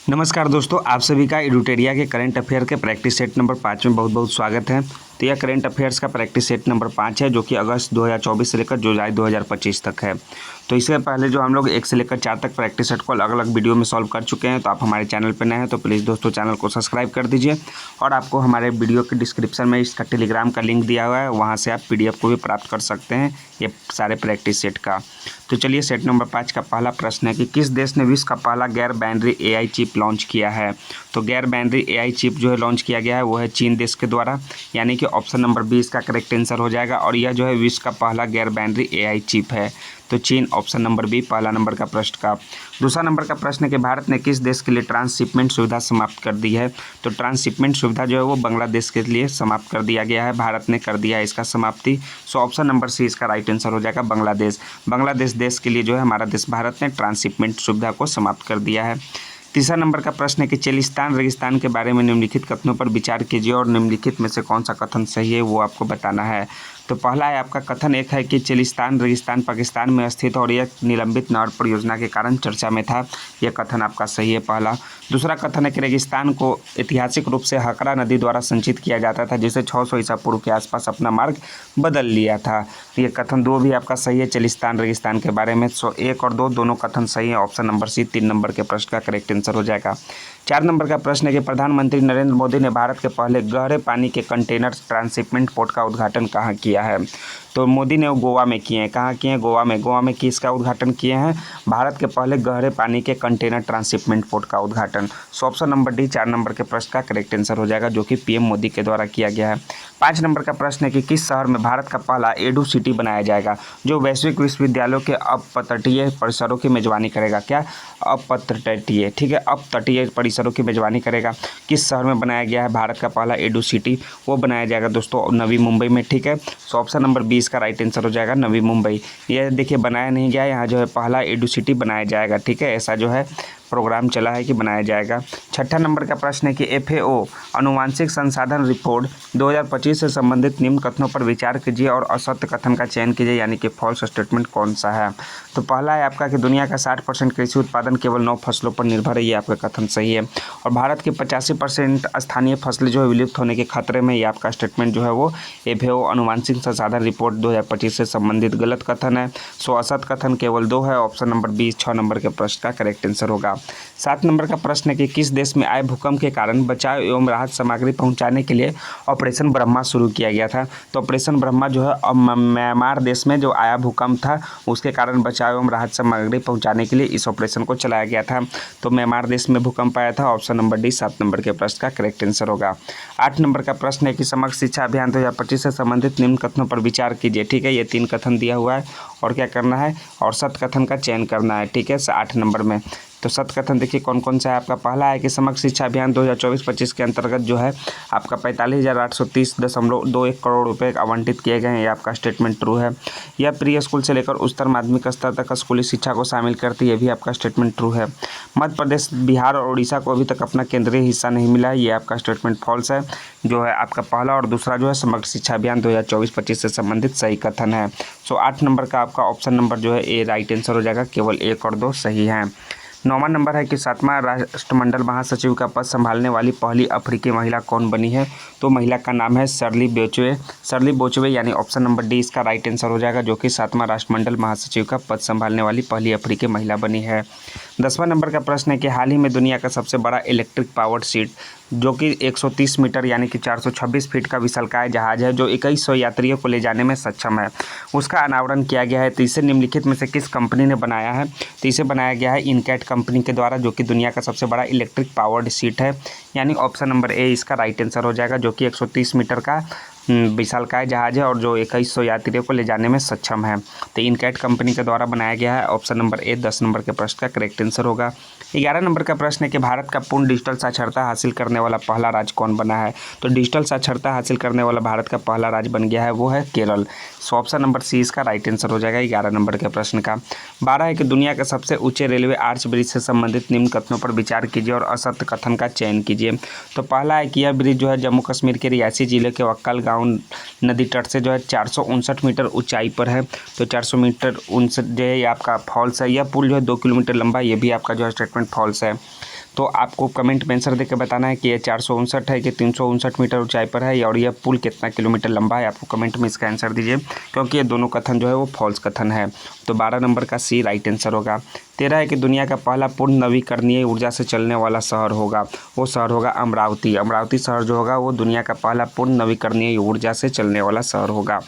नमस्कार दोस्तों, आप सभी का एडुटेरिया के करंट अफेयर के प्रैक्टिस सेट नंबर 5 में बहुत बहुत स्वागत है। तो यह करंट अफेयर्स का प्रैक्टिस सेट नंबर 5 है, जो कि अगस्त 2024 से लेकर जुलाई 2025 तक है। तो इससे पहले जो हम लोग 1 से लेकर 4 तक प्रैक्टिस सेट को अलग अलग वीडियो में सॉल्व कर चुके हैं। तो आप हमारे चैनल पर नए हैं तो प्लीज़ दोस्तों चैनल को सब्सक्राइब कर दीजिए, और आपको हमारे वीडियो के डिस्क्रिप्शन में इसका टेलीग्राम का लिंक दिया हुआ है, वहाँ से आप PDF को भी प्राप्त कर सकते हैं ये सारे प्रैक्टिस सेट का। तो चलिए, सेट नंबर 5 का पहला प्रश्न है कि किस देश ने विश्व का पहला गैर बाइनरी AI चिप लॉन्च किया है। तो गैर बाइनरी AI चिप जो है लॉन्च किया गया है वो है चीन देश के द्वारा, यानी कि ऑप्शन नंबर 20 का करेक्ट आंसर हो जाएगा। और यह जो है विश्व का पहला गैर बाइनरी AI चिप है। तो चीन ऑप्शन नंबर बी पहला नंबर का प्रश्न का। दूसरा नंबर का प्रश्न है कि भारत ने किस देश के लिए ट्रांसशिपमेंट सुविधा समाप्त कर दी है। तो ट्रांसशिपमेंट सुविधा जो है वो बांग्लादेश के लिए समाप्त कर दिया गया है, भारत ने कर दिया है इसका समाप्ति। सो ऑप्शन नंबर सी इसका राइट आंसर हो जाएगा बांग्लादेश। बांग्लादेश देश के लिए जो है हमारा देश भारत ने ट्रांसशिपमेंट सुविधा को समाप्त कर दिया है। तीसरा नंबर का प्रश्न है कि चेलिस्तान रेगिस्तान के बारे में निम्नलिखित कथनों पर विचार कीजिए, और निम्नलिखित में से कौन सा कथन सही है वो आपको बताना है। तो पहला है आपका कथन एक है कि चेलिस्तान रेगिस्तान पाकिस्तान में स्थित और यह निलंबित नहर परियोजना के कारण चर्चा में था। यह कथन आपका सही है पहला। दूसरा कथन है कि रेगिस्तान को ऐतिहासिक रूप से हकरा नदी द्वारा संचित किया जाता था, जिसे 600 ईसा पूर्व के आसपास अपना मार्ग बदल लिया था। ये कथन 2 भी आपका सही है चेलिस्तान रेगिस्तान के बारे में। सो 1 और 2 दोनों कथन सही है। ऑप्शन नंबर सी 3 नंबर के प्रश्न का करेक्ट आंसर हो जाएगा। 4 नंबर का प्रश्न है कि प्रधानमंत्री नरेंद्र मोदी ने भारत के पहले गहरे पानी के कंटेनर ट्रांसशिपमेंट पोर्ट का उद्घाटन कहाँ किया है। तो मोदी ने वो गोवा में किए हैं। कहाँ किए हैं? गोवा में। गोवा में किसका उद्घाटन किए हैं? भारत के पहले गहरे पानी के कंटेनर ट्रांसशिपमेंट पोर्ट का उद्घाटन। सो ऑप्शन नंबर डी 4 नंबर के प्रश्न का करेक्ट आंसर हो जाएगा, जो कि PM मोदी के द्वारा किया गया है। 5 नंबर का प्रश्न है कि किस शहर में भारत का पहला एडू सिटी बनाया जाएगा, जो वैश्विक विश्वविद्यालयों के अपतटीय परिसरों की मेजबानी करेगा। क्या? अपतटीय, ठीक है, अपतटीय परिसरों की मेजबानी करेगा। किस शहर में बनाया गया है भारत का पहला एडू सिटी? वो बनाया जाएगा दोस्तों नवी मुंबई में, ठीक है। सो ऑप्शन नंबर 20 का राइट आंसर हो जाएगा नवी मुंबई। ये देखिए बनाया नहीं गया, यहाँ जो है पहला एडू सिटी बनाया जाएगा, ठीक है। ऐसा जो है प्रोग्राम चला है कि बनाया जाएगा। 6ठा नंबर का प्रश्न है कि FAO आनुवांशिक संसाधन रिपोर्ट 2025 से संबंधित निम्न कथनों पर विचार कीजिए और असत्य कथन का चयन कीजिए, यानी कि फॉल्स स्टेटमेंट कौन सा है। तो पहला है आपका कि दुनिया का 60% कृषि उत्पादन केवल 9 फसलों पर निर्भर है। ये आपका कथन सही है। और भारत की 85% स्थानीय फसलें जो है विलुप्त होने के खतरे में, ये आपका स्टेटमेंट जो है वो FAO आनुवांशिक संसाधन रिपोर्ट 2025 से संबंधित गलत कथन है। सो असत्य कथन केवल 2 है। ऑप्शन नंबर 20 6 नंबर के प्रश्न का करेक्ट आंसर होगा। 7 नंबर का प्रश्न है कि किस देश में आए भूकंप के कारण बचाव एवं राहत सामग्री पहुंचाने के लिए ऑपरेशन ब्रह्मा शुरू किया गया था। तो ऑपरेशन ब्रह्मा जो है म्यांमार देश में जो आया भूकंप था उसके कारण बचाव एवं राहत सामग्री पहुंचाने के लिए इस ऑपरेशन को चलाया गया था। तो म्यांमार देश में भूकंप आया था। ऑप्शन नंबर डी 7 नंबर के प्रश्न का करेक्ट आंसर होगा। 8 नंबर का प्रश्न है कि समग्र शिक्षा अभियान 2025 से संबंधित निम्न कथनों पर विचार कीजिए, ठीक है। ये 3 कथन दिया हुआ है और क्या करना है, और सत्य कथन का चयन करना है, ठीक है। 8 नंबर में तो सत्य कथन देखिए कौन कौन सा है आपका। पहला है कि समग्र शिक्षा अभियान 2024-25 के अंतर्गत जो है आपका 45,830.21 करोड़ रुपए आवंटित किए गए हैं। ये आपका स्टेटमेंट ट्रू है। यह प्री स्कूल से लेकर उच्चतर माध्यमिक स्तर तक स्कूली शिक्षा को शामिल करती है, ये भी आपका स्टेटमेंट ट्रू है। मध्य प्रदेश, बिहार और उड़ीसा को अभी तक अपना केंद्रीय हिस्सा नहीं मिला है, ये आपका स्टेटमेंट फॉल्स है। जो है आपका पहला और दूसरा जो है समग्र शिक्षा अभियान 2024-25 से संबंधित सही कथन है। सो 8 नंबर का आपका ऑप्शन नंबर जो है ए राइट आंसर हो जाएगा, केवल 1 और 2 सही हैं। 9वां नंबर है कि 7वां राष्ट्रमंडल महासचिव का पद संभालने वाली पहली अफ्रीकी महिला कौन बनी है। तो महिला का नाम है शर्ली बोचवे, यानी ऑप्शन नंबर डी इसका राइट आंसर हो जाएगा, जो कि 7वां राष्ट्रमंडल महासचिव का पद संभालने वाली पहली अफ्रीकी महिला बनी है। 10वां नंबर का प्रश्न है कि हाल ही में दुनिया का सबसे बड़ा इलेक्ट्रिक पावर्ड शिप, जो कि 130 मीटर यानी कि 426 फीट का विशालकाय जहाज है, जो 2100 यात्रियों को ले जाने में सक्षम है, उसका अनावरण किया गया है। तो इसे निम्नलिखित में से किस कंपनी ने बनाया है। तो इसे बनाया गया है इनकैट कंपनी के द्वारा, जो कि दुनिया का सबसे बड़ा इलेक्ट्रिक पावर्ड शिप है, यानी ऑप्शन नंबर ए इसका राइट आंसर हो जाएगा, जो कि 130 मीटर का विशालकाय जहाज है और जो 2100 यात्रियों को ले जाने में सक्षम है। तो इनकैट कंपनी के द्वारा बनाया गया है। ऑप्शन नंबर ए 10 नंबर के प्रश्न का करेक्ट आंसर होगा। 11 नंबर का प्रश्न है कि भारत का पूर्ण डिजिटल साक्षरता हासिल करने वाला पहला राज्य कौन बना है। तो डिजिटल साक्षरता हासिल करने वाला भारत का पहला राज्य बन गया है, वो है Kerala. So option number C इसका राइट आंसर हो जाएगा 11 नंबर के प्रश्न का। 12 है कि दुनिया के सबसे ऊंचे रेलवे आर्च ब्रिज से संबंधित निम्न कथनों पर विचार कीजिए और असत्य कथन का चयन कीजिए। तो पहला है कि यह ब्रिज जो है जम्मू कश्मीर के रियासी जिले के वक्कल गाँव नदी तट से जो है 459 मीटर ऊंचाई पर है। तो 400 मीटर 59 जो है ये आपका फॉल्स है। यह पुल जो है 2 किलोमीटर लंबा, ये भी आपका जो है स्टेटमेंट फॉल्स है। तो आपको कमेंट में आंसर देकर बताना है कि ये 459 है कि 359 मीटर ऊंचाई पर है, और यह पुल कितना किलोमीटर लंबा है। आपको कमेंट में इसका आंसर दीजिए, क्योंकि ये दोनों कथन जो है वो फॉल्स कथन है। तो 12 नंबर का सी राइट आंसर होगा। 13 है कि दुनिया का पहला पूर्ण नवीकरणीय ऊर्जा से चलने वाला शहर होगा, वो शहर होगा अमरावती। अमरावती शहर जो होगा वो दुनिया का पहला पूर्ण नवीकरणीय ऊर्जा से चलने वाला शहर होगा।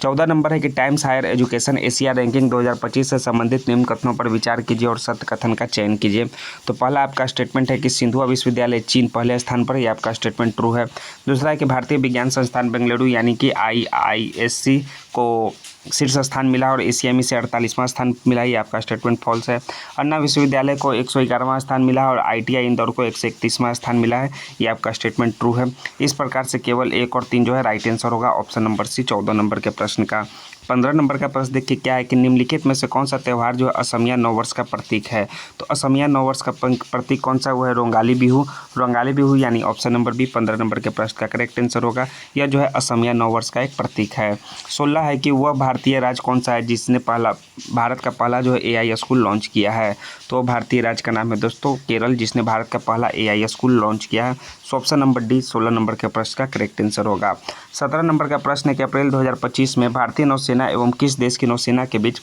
14 नंबर है कि Times Higher Education Asia ranking 2025 से संबंधित निम्न कथनों पर विचार कीजिए और सत्य कथन का चयन कीजिए। तो पहला आपका स्टेटमेंट है कि सिंधुआ विश्वविद्यालय चीन पहले स्थान पर, यह आपका स्टेटमेंट ट्रू है। दूसरा है कि भारतीय विज्ञान संस्थान बेंगलुरु यानी कि IISc को शीर्ष स्थान मिला और एशिया में से 48वां स्थान मिला, ये आपका स्टेटमेंट फॉल्स है। अन्ना विश्वविद्यालय को 111वां स्थान मिला और ITI इंदौर को 131वां स्थान मिला है, ये आपका स्टेटमेंट ट्रू है। इस प्रकार से केवल 1 और 3 जो है राइट आंसर होगा ऑप्शन नंबर सी 14 नंबर के प्रश्न का। 15 नंबर का प्रश्न देखिए क्या है कि निम्नलिखित में से कौन सा त्यौहार जो है असमिया नववर्ष का प्रतीक है। तो असमिया नववर्ष का प्रतीक कौन सा, वो है रोंगाली बिहू। रोंगाली बिहू यानी ऑप्शन नंबर बी 15 नंबर के प्रश्न का करेक्ट आंसर होगा। यह जो है असमिया नववर्ष का एक प्रतीक है। 16 है कि वह भारतीय राज्य कौन सा है जिसने भारत का पहला जो है AI स्कूल लॉन्च किया है। तो भारतीय राज्य का नाम है दोस्तों केरल, जिसने भारत का पहला AI स्कूल लॉन्च किया है। So option number D 16 number के प्रश्न का करेक्ट आंसर होगा। 17 नंबर का प्रश्न है कि अप्रैल 2025 में भारतीय नौसेना एवं किस देश की नौसेना के बीच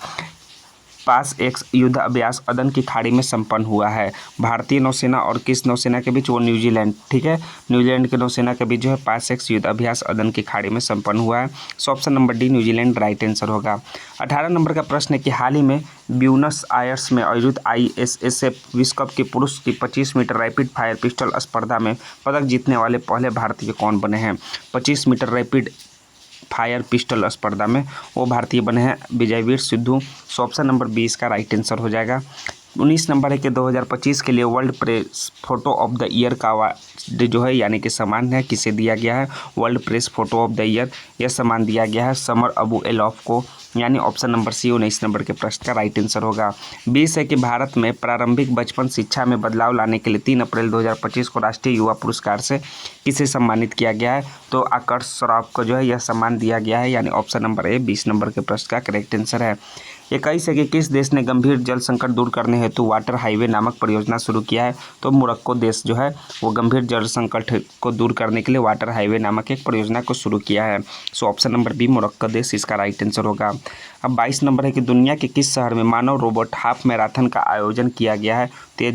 पास-X युद्ध अभ्यास अदन की खाड़ी में संपन्न हुआ है। भारतीय नौसेना और किस नौसेना के बीच, वो न्यूजीलैंड, ठीक है, न्यूजीलैंड की नौसेना के बीच जो है पास-X युद्ध अभ्यास अदन की खाड़ी में संपन्न हुआ है। So option number D New Zealand right answer होगा। 18 नंबर का प्रश्न है कि हाल ही में ब्यूनस आयर्स में आयोजित ISSF विश्व कप के पुरुष की 25 मीटर रैपिड फायर पिस्टल स्पर्धा में पदक जीतने वाले पहले भारतीय कौन बने हैं। 25 मीटर रैपिड फायर पिस्टल स्पर्धा में वो भारतीय बने हैं विजयवीर सिद्धू। सो ऑप्शन नंबर 20 का राइट आंसर हो जाएगा। 19 नंबर है कि 2025 के लिए world press photo of the year का अवार्ड जो है यानी कि सम्मान है किसे दिया गया है। World press photo of the year यह सम्मान दिया गया है समर अबू एलॉफ को, यानी ऑप्शन नंबर सी 19 नंबर के प्रश्न का राइट आंसर होगा। 20 है कि भारत में प्रारंभिक बचपन शिक्षा में बदलाव लाने के लिए 3 अप्रैल 2025 को राष्ट्रीय युवा पुरस्कार से किसे सम्मानित किया गया है। तो आकर्ष श्रॉफ को जो है यह सम्मान दिया गया है, यानी ऑप्शन नंबर ए 20 नंबर के प्रश्न का करेक्ट आंसर है। 21 है कि किस देश ने गंभीर जल संकट दूर करने हेतु वाटर हाईवे नामक परियोजना शुरू किया है। तो मोरक्को देश जो है वो गंभीर जल संकट को दूर करने के लिए वाटर हाईवे नामक एक परियोजना को शुरू किया है। So option number B Morocco देश इसका राइट आंसर होगा। अब 22 नंबर है कि दुनिया के किस शहर में मानव रोबोट हाफ मैराथन का आयोजन किया गया है। तो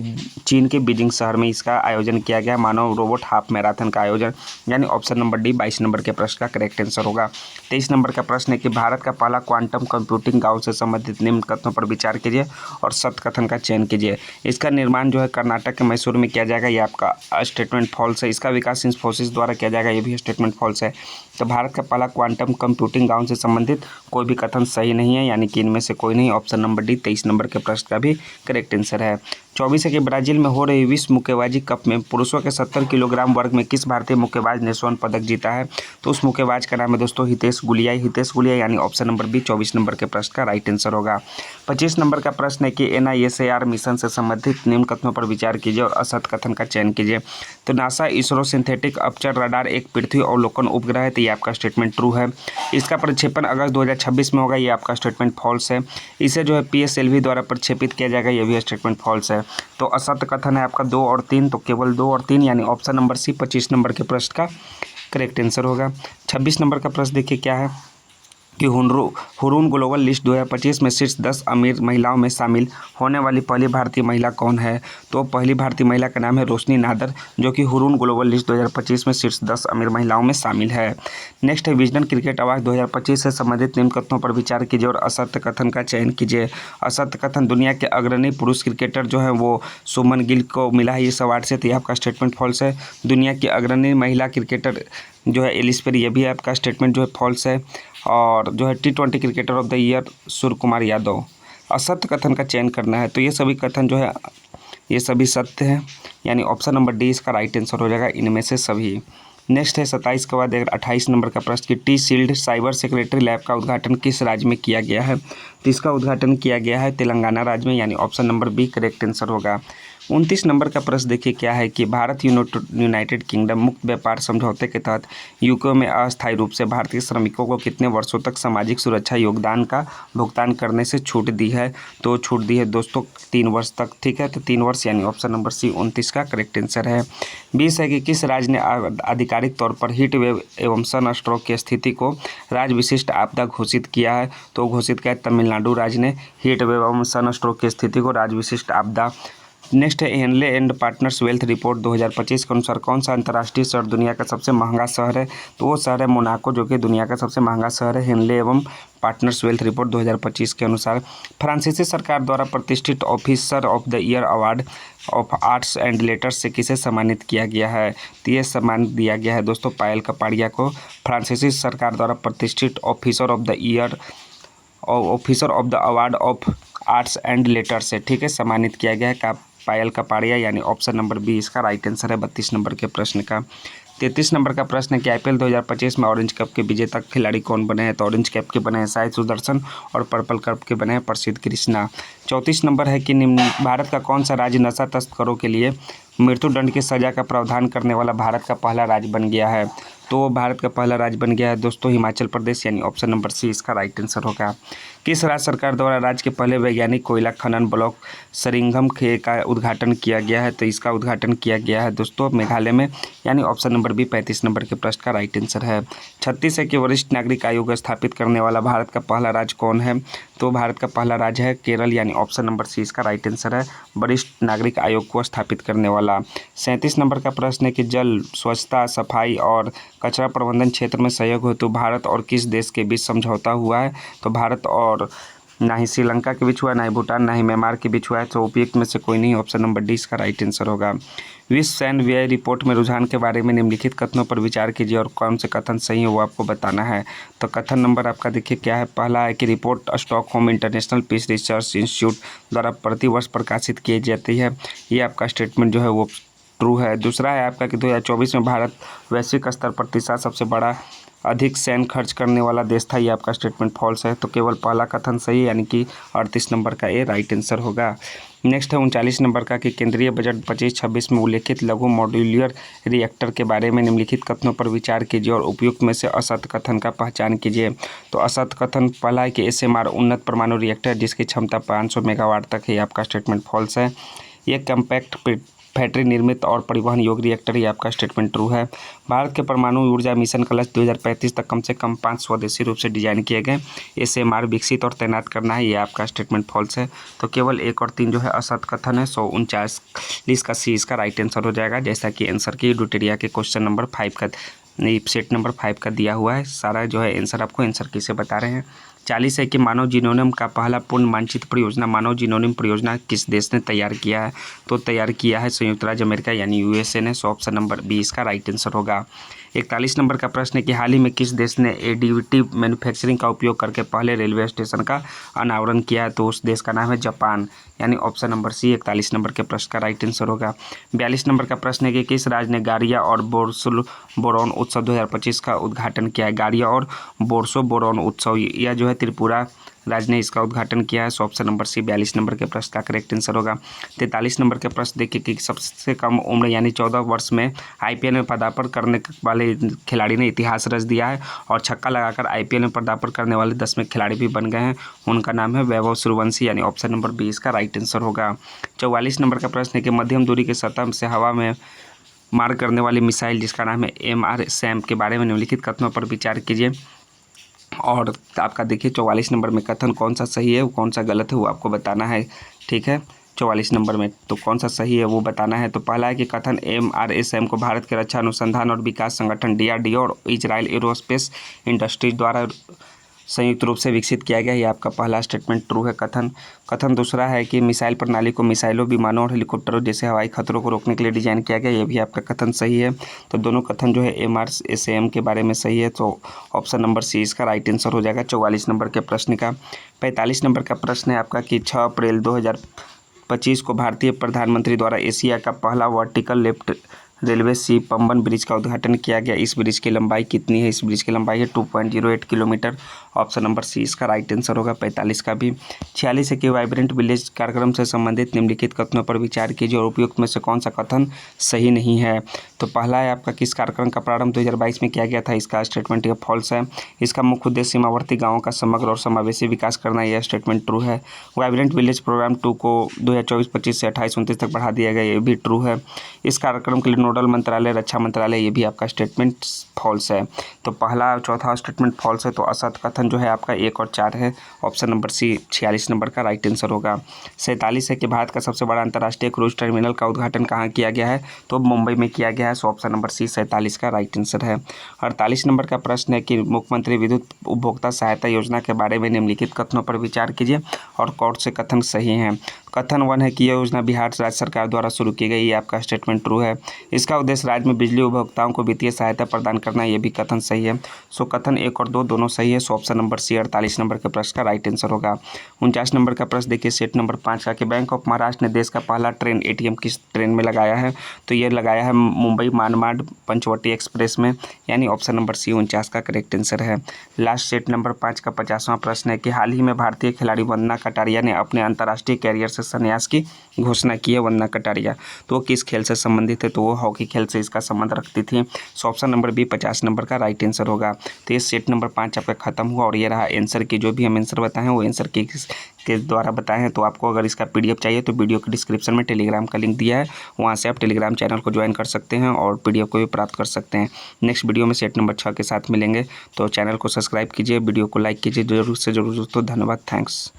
चीन के बीजिंग शहर में इसका आयोजन किया गया मानव रोबोट हाफ मैराथन का आयोजन, यानी ऑप्शन नंबर डी 22 नंबर के प्रश्न का करेक्ट आंसर होगा। 23 नंबर का प्रश्न है कि भारत का पहला क्वांटम कंप्यूटिंग गांव से संबंधित निम्न कथनों पर विचार कीजिए और सत्य कथन का चयन कीजिए। इसका निर्माण जो है कर्नाटक के मैसूर में किया जाएगा, ये आपका स्टेटमेंट फॉल्स है। इसका विकास इंफोसिस द्वारा किया जाएगा, ये भी स्टेटमेंट फॉल्स है। तो भारत का पहला क्वांटम कंप्यूटिंग गांव से संबंधित कोई भी कथन सही नहीं है, यानी कि इनमें से कोई नहीं। ऑप्शन नंबर डी 23 नंबर के प्रश्न का भी करेक्ट आंसर है। 24 है कि ब्राजील में हो रही विश्व मुक्केबाजी कप में पुरुषों के 70 किलोग्राम वर्ग में किस भारतीय मुक्केबाज ने स्वर्ण पदक जीता है। तो उस मुक्केबाज का नाम है दोस्तों हितेश गुलिया। हितेश गुलिया यानी ऑप्शन नंबर बी 24 नंबर के प्रश्न का राइट आंसर होगा। 25 नंबर का प्रश्न है कि NISAR मिशन से संबंधित निम्न कथनों पर विचार कीजिए और असत्य कथन का चयन कीजिए। तो NASA ISRO synthetic aperture radar एक पृथ्वी अवलोकन उपग्रह है, तो ये आपका स्टेटमेंट ट्रू है। इसका प्रक्षेपण अगस्त 2026 में होगा, ये आपका स्टेटमेंट फॉल्स है। इसे जो है PSLV द्वारा प्रक्षेपित किया जाएगा, ये भी स्टेटमेंट फॉल्स है। तो असत्य कथन है आपका 2 और 3, तो केवल 2 और 3 यानी ऑप्शन नंबर सी 25 नंबर के प्रश्न का करेक्ट आंसर होगा। 26 नंबर का प्रश्न देखिए क्या है कि हुरून ग्लोबल लिस्ट 2025 में शीर्ष 10 अमीर महिलाओं में शामिल होने वाली पहली भारतीय महिला कौन है। तो पहली भारतीय महिला का नाम है रोशनी नादर, जो कि हुरून ग्लोबल लिस्ट 2025 में शीर्ष 10 अमीर महिलाओं में शामिल है। नेक्स्ट है विजडन क्रिकेट अवार्ड 2025 से संबंधित निम्न कथनों पर विचार कीजिए और असत्य कथन का चयन कीजिए। असत्य कथन दुनिया के अग्रणी पुरुष क्रिकेटर जो है वो शुभमन गिल को मिला है इस अवार्ड से, तो ये आपका स्टेटमेंट फॉल्स है। दुनिया की अग्रणी महिला क्रिकेटर जो है एलिस पेरी, ये भी आपका स्टेटमेंट जो है फॉल्स है। और जो है T20 cricketer of the year Surya Kumar Yadav. असत्य कथन का चयन करना है, तो ये सभी कथन जो है ये सभी सत्य हैं, यानी ऑप्शन नंबर डी इसका राइट आंसर हो जाएगा इनमें से सभी। नेक्स्ट है 27 के बाद 28 नंबर का प्रश्न कि T-Shield साइबर सिक्योरिटी लैब का उद्घाटन किस राज्य में किया गया है। तो इसका उद्घाटन किया गया है तेलंगाना राज्य में, यानी option number B correct answer होगा। 29 नंबर का प्रश्न देखिए क्या है कि भारत यूनाइटेड किंगडम मुक्त व्यापार समझौते के तहत यूके में अस्थायी रूप से भारतीय श्रमिकों को कितने वर्षों तक सामाजिक सुरक्षा योगदान का भुगतान करने से छूट दी है। तो छूट दी है दोस्तों 3 वर्ष तक। ठीक है, तो 3 वर्ष यानी ऑप्शन नंबर सी 29 का करेक्ट आंसर है। 20 है कि किस राज्य ने आधिकारिक तौर पर हीट वेव एवं सन स्ट्रोक की स्थिति को राज्य विशिष्ट आपदा घोषित किया है। तो घोषित किया तमिलनाडु राज्य ने हीट वेव एवं सन स्ट्रोक की स्थिति को राज्य विशिष्ट आपदा। नेक्स्ट है Henley and Partners wealth report 2025 के अनुसार कौन सा अंतर्राष्ट्रीय शहर दुनिया का सबसे महंगा शहर है। तो वो शहर है मोनाको, जो कि दुनिया का सबसे महंगा शहर है हेनले एवं पार्टनर्स वेल्थ रिपोर्ट 2025 के अनुसार। फ्रांसीसी सरकार द्वारा प्रतिष्ठित officer of the year award of arts and letters से किसे सम्मानित किया गया है। तो ये सम्मान दिया गया है दोस्तों पायल कपाड़िया को। फ्रांसीसी सरकार द्वारा प्रतिष्ठित officer of the year officer of the award of arts and letters से ठीक है सम्मानित किया गया है पायल कपाड़िया, यानी ऑप्शन नंबर बी इसका राइट आंसर है 32 नंबर के प्रश्न का। 33 नंबर का प्रश्न है कि IPL 2025 में ऑरेंज कप के विजेता खिलाड़ी कौन बने हैं। तो ऑरेंज कैप के बने हैं साई सुदर्शन और पर्पल कप के बने हैं प्रसिद्ध कृष्णा। 34 नंबर है कि भारत का कौन सा राज्य नशा तस्करों के लिए मृत्युदंड की सजा का प्रावधान करने वाला भारत का पहला राज्य बन गया है। तो भारत का पहला राज्य बन गया है दोस्तों हिमाचल प्रदेश, यानी ऑप्शन नंबर सी इसका राइट आंसर होगा। किस राज्य सरकार द्वारा राज्य के पहले वैज्ञानिक कोयला खनन ब्लॉक सरिंघम खे का उद्घाटन किया गया है। तो इसका उद्घाटन किया गया है दोस्तों मेघालय में, यानी ऑप्शन नंबर बी 35 नंबर के प्रश्न का राइट आंसर है। 36 है कि वरिष्ठ नागरिक आयोग स्थापित करने वाला भारत का पहला राज्य कौन है। तो भारत का पहला राज्य है केरल, यानी ऑप्शन नंबर सी इसका राइट आंसर है वरिष्ठ नागरिक आयोग को स्थापित करने वाला। 37 नंबर का प्रश्न है कि जल स्वच्छता सफाई और कचरा प्रबंधन क्षेत्र में सहयोग हेतु भारत और किस देश के बीच समझौता हुआ है। तो भारत और ना ही श्रीलंका के बीच हुआ, ना ही भूटान, ना ही म्यांमार के बीच हुआ है। तो उपयुक्त में से कोई नहीं, ऑप्शन नंबर डी इसका राइट आंसर होगा। विश्व सैन्य व्यय रिपोर्ट में रुझान के बारे में निम्नलिखित कथनों पर विचार कीजिए और कौन से कथन सही है वो आपको बताना है। तो कथन नंबर आपका देखिए क्या है। पहला है कि report Stockholm International Peace Research Institute द्वारा प्रतिवर्ष प्रकाशित की जाती है। ये आपका स्टेटमेंट जो है वो ट्रू है। दूसरा है आपका कि 2024 में भारत वैश्विक स्तर पर तीसरा सबसे बड़ा अधिक सैन्य खर्च करने वाला देश था। ये आपका स्टेटमेंट फॉल्स है। तो केवल पहला कथन सही है, यानी कि 38 नंबर का ए राइट आंसर होगा। नेक्स्ट है 39 नंबर का कि केंद्रीय बजट 25-26 में उल्लेखित लघु मॉड्यूलर रिएक्टर के बारे में निम्नलिखित कथनों पर विचार कीजिए और उपयुक्त में से असत कथन का पहचान कीजिए। तो असत कथन पहला है कि SMR उन्नत परमाणु रिएक्टर जिसकी क्षमता 500 मेगावाट तक है। ये आपका स्टेटमेंट फॉल्स है। ये कम्पैक्ट फैक्ट्री निर्मित और परिवहन योग्य रिएक्टर, ये आपका स्टेटमेंट ट्रू है। भारत के परमाणु ऊर्जा मिशन का लक्ष्य 2035 तक कम से कम 5 स्वदेशी रूप से डिजाइन किए गए SMR विकसित और तैनात करना है। ये आपका स्टेटमेंट फॉल्स है। तो केवल 1 और 3 जो है असत कथन है। 149 का सी इसका राइट आंसर हो जाएगा, जैसा कि आंसर की ड्यूटेरिया के क्वेश्चन नंबर 5 का सेट नंबर 5 का दिया हुआ है। सारा जो है आंसर आपको आंसर की से बता रहे हैं। 40 है कि मानव जीनोम का पहला पूर्ण मानचित्र परियोजना मानव जीनोम परियोजना किस देश ने तैयार किया है। तो तैयार किया है संयुक्त राज्य अमेरिका, यानी USA ने। सो ऑप्शन नंबर बी इसका राइट आंसर होगा। 41 नंबर का प्रश्न है कि हाल ही में किस देश ने एडिटिव मैन्युफैक्चरिंग का उपयोग करके पहले रेलवे स्टेशन का अनावरण किया है। तो उस देश का नाम है जापान, यानी ऑप्शन नंबर सी 41 नंबर के प्रश्न का राइट आंसर होगा। 42 नंबर का प्रश्न है कि किस राज्य ने गारिया और बोरसो बोरोन उत्सव 2025 का उद्घाटन किया है। गारिया और बोरसो बोरोन उत्सव यह जो है त्रिपुरा राज्य ने इसका उद्घाटन किया है। So option number C 42 number के प्रश्न का करेक्ट आंसर होगा। 43 नंबर के प्रश्न देखिए कि सबसे कम उम्र यानी 14 वर्ष में IPL में पदार्पण करने वाले खिलाड़ी ने इतिहास रच दिया है और छक्का लगाकर IPL में पदार्पण करने वाले 10वें खिलाड़ी भी बन गए हैं। उनका नाम है वैभव सूर्यवंशी, यानी ऑप्शन नंबर बी इसका राइट आंसर होगा। 44 नंबर का प्रश्न है कि मध्यम दूरी के सतह से हवा में मार करने वाली मिसाइल जिसका नाम है MRSAM के बारे में निम्नलिखित कथनों पर विचार कीजिए और आपका देखिए 44 नंबर में कथन कौन सा सही है वो कौन सा गलत है वो आपको बताना है। ठीक है, 44 नंबर में तो कौन सा सही है वो बताना है। तो पहला है कि कथन MRSAM को भारत के रक्षा अनुसंधान और विकास संगठन DRDO और इजराइल एरोस्पेस इंडस्ट्रीज द्वारा संयुक्त रूप से विकसित किया गया। ये आपका पहला स्टेटमेंट ट्रू है। कथन दूसरा है कि मिसाइल प्रणाली को मिसाइलों विमानों और हेलीकॉप्टरों जैसे हवाई खतरों को रोकने के लिए डिजाइन किया गया। ये भी आपका कथन सही है। तो दोनों कथन जो है MRSAM के बारे में सही है। तो ऑप्शन नंबर सी इसका राइट आंसर हो जाएगा 44 नंबर के प्रश्न का। 45 नंबर का प्रश्न है आपका कि 6 अप्रैल 2025 को भारतीय प्रधानमंत्री द्वारा एशिया का पहला वर्टिकल लिफ्ट रेलवे सी पंबन ब्रिज का उद्घाटन किया गया। इस ब्रिज की लंबाई कितनी है। इस ब्रिज की लंबाई है 2.08 किलोमीटर ऑप्शन नंबर सी इसका राइट आंसर होगा 45 का भी। 46 है कि वाइब्रेंट विलेज कार्यक्रम से संबंधित निम्नलिखित कथनों पर विचार कीजिए और उपयुक्त में से कौन सा कथन सही नहीं है। तो पहला है आपका, किस कार्यक्रम का प्रारंभ 2022 में किया गया था, इसका स्टेटमेंट ये फॉल्स है। इसका मुख्य उद्देश्य सीमावर्ती गाँवों का समग्र और समावेशी विकास करना, यह स्टेटमेंट ट्रू है। वाइब्रेंट विलेज प्रोग्राम 2 को 2024-25 से 28-29 तक बढ़ा दिया गया, ये भी ट्रू है। इस कार्यक्रम के लिए नोडल मंत्रालय रक्षा मंत्रालय, ये भी आपका स्टेटमेंट फॉल्स है। तो पहला और चौथा स्टेटमेंट फॉल्स है। तो असत कथन जो है आपका 1 और 4 है, ऑप्शन नंबर सी 46 नंबर का राइट आंसर होगा। 47 है कि भारत का सबसे बड़ा अंतर्राष्ट्रीय क्रूज टर्मिनल का उद्घाटन कहाँ किया गया है, तो मुंबई में किया गया है। सो ऑप्शन नंबर सी 47 का राइट आंसर है। 48 नंबर का प्रश्न है कि मुख्यमंत्री विद्युत उपभोक्ता सहायता योजना के बारे में निम्नलिखित कथनों पर विचार कीजिए और कौन से कथन सही हैं। कथन 1 है कि यह योजना बिहार राज्य सरकार द्वारा शुरू की गई, ये आपका स्टेटमेंट ट्रू है। इसका उद्देश्य राज्य में बिजली उपभोक्ताओं को वित्तीय सहायता प्रदान करना, ये भी कथन सही है। सो कथन 1 और 2 दोनों सही है। So option number C 48 number के प्रश्न का राइट आंसर होगा। 49 नंबर का प्रश्न देखिए सेट नंबर 5 का, कि बैंक ऑफ महाराष्ट्र ने देश का पहला ट्रेन ATM किस ट्रेन में लगाया है, तो ये लगाया है मुंबई मानमाड पंचवटी एक्सप्रेस में, यानी ऑप्शन नंबर सी 49 का करेक्ट आंसर है। लास्ट सेट नंबर 5 का 50वां प्रश्न है कि हाल ही में भारतीय खिलाड़ी वंदना कटारिया ने अपने अंतर्राष्ट्रीय कैरियर से संन्यास की घोषणा की है। वंदना कटारिया तो वो किस खेल से संबंधित है, तो वो हॉकी खेल से इसका संबंध रखती थी। So option number B 50 number का राइट आंसर होगा। तो ये सेट नंबर 5 आपका खत्म हुआ और ये रहा आंसर की, जो भी हम आंसर बताएं वो आंसर के द्वारा बताए हैं। तो आपको अगर इसका PDF चाहिए तो वीडियो के डिस्क्रिप्शन में टेलीग्राम का लिंक दिया है, वहाँ से आप टेलीग्राम चैनल को ज्वाइन कर सकते हैं और PDF को भी प्राप्त कर सकते हैं। नेक्स्ट वीडियो में सेट नंबर 6 के साथ मिलेंगे, तो चैनल को सब्सक्राइब कीजिए, वीडियो को लाइक कीजिए जरूर से जरूर दोस्तों। धन्यवाद, थैंक्स।